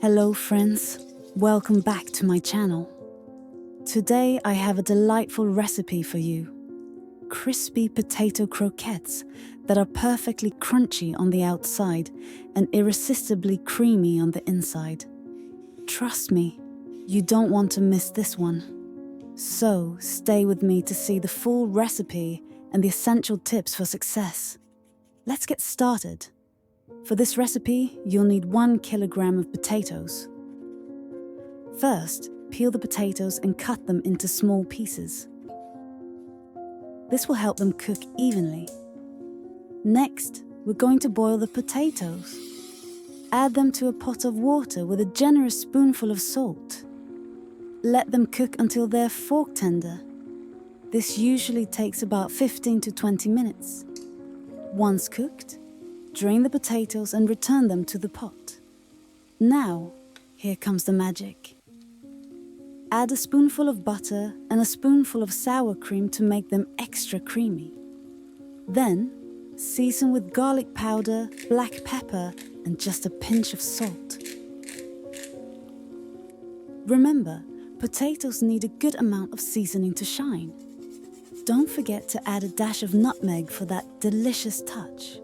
Hello friends, welcome back to my channel. Today I have a delightful recipe for you. Crispy potato croquettes that are perfectly crunchy on the outside and irresistibly creamy on the inside. Trust me, you don't want to miss this one. So stay with me to see the full recipe and the essential tips for success. Let's get started. For this recipe, you'll need 1 kilogram of potatoes. First, peel the potatoes and cut them into small pieces. This will help them cook evenly. Next, we're going to boil the potatoes. Add them to a pot of water with a generous spoonful of salt. Let them cook until they're fork tender. This usually takes about 15 to 20 minutes. Once cooked, drain the potatoes and return them to the pot. Now, here comes the magic. Add a spoonful of butter and a spoonful of sour cream to make them extra creamy. Then, season with garlic powder, black pepper, and just a pinch of salt. Remember, potatoes need a good amount of seasoning to shine. Don't forget to add a dash of nutmeg for that delicious touch.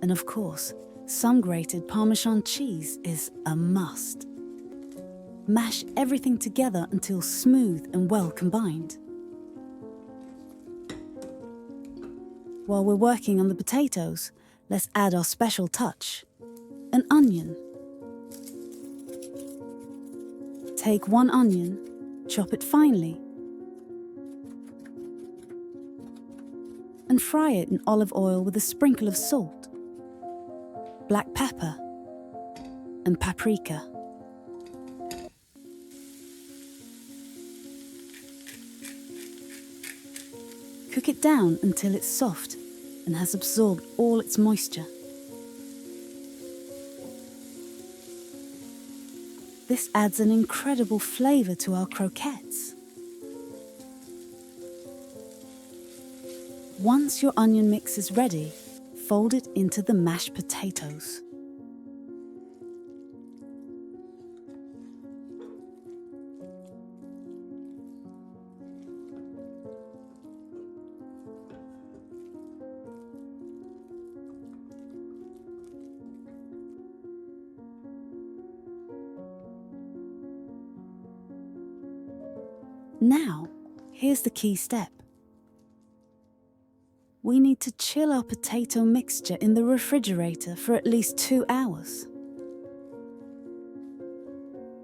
And of course, some grated Parmesan cheese is a must. Mash everything together until smooth and well combined. While we're working on the potatoes, let's add our special touch, an onion. Take 1 onion, chop it finely, and fry it in olive oil with a sprinkle of salt, black pepper, and paprika. Cook it down until it's soft and has absorbed all its moisture. This adds an incredible flavor to our croquettes. Once your onion mix is ready, fold it into the mashed potatoes. Now, here's the key step. We need to chill our potato mixture in the refrigerator for at least 2 hours.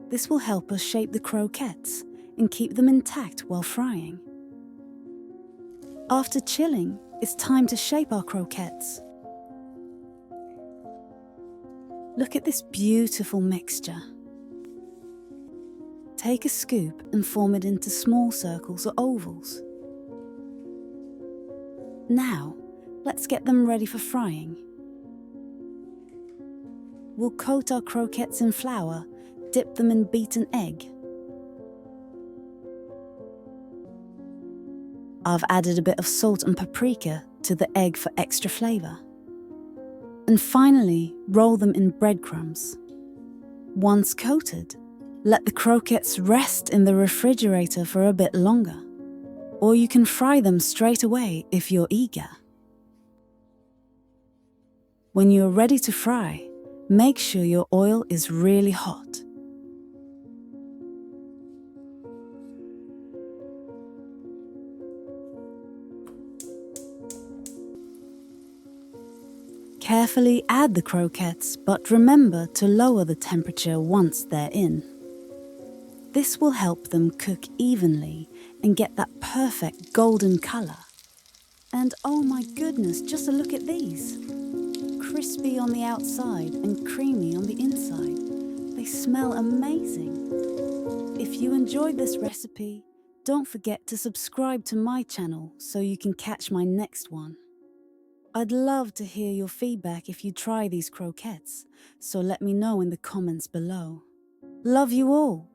This will help us shape the croquettes and keep them intact while frying. After chilling, it's time to shape our croquettes. Look at this beautiful mixture. Take a scoop and form it into small circles or ovals. Now, let's get them ready for frying. We'll coat our croquettes in flour, dip them in beaten egg. I've added a bit of salt and paprika to the egg for extra flavor. And finally, roll them in breadcrumbs. Once coated, let the croquettes rest in the refrigerator for a bit longer, or you can fry them straight away if you're eager. When you're ready to fry, make sure your oil is really hot. Carefully add the croquettes, but remember to lower the temperature once they're in. This will help them cook evenly and get that perfect golden color. And oh my goodness, just a look at these. Crispy on the outside and creamy on the inside. They smell amazing. If you enjoyed this recipe, don't forget to subscribe to my channel so you can catch my next one. I'd love to hear your feedback if you try these croquettes, so let me know in the comments below. Love you all!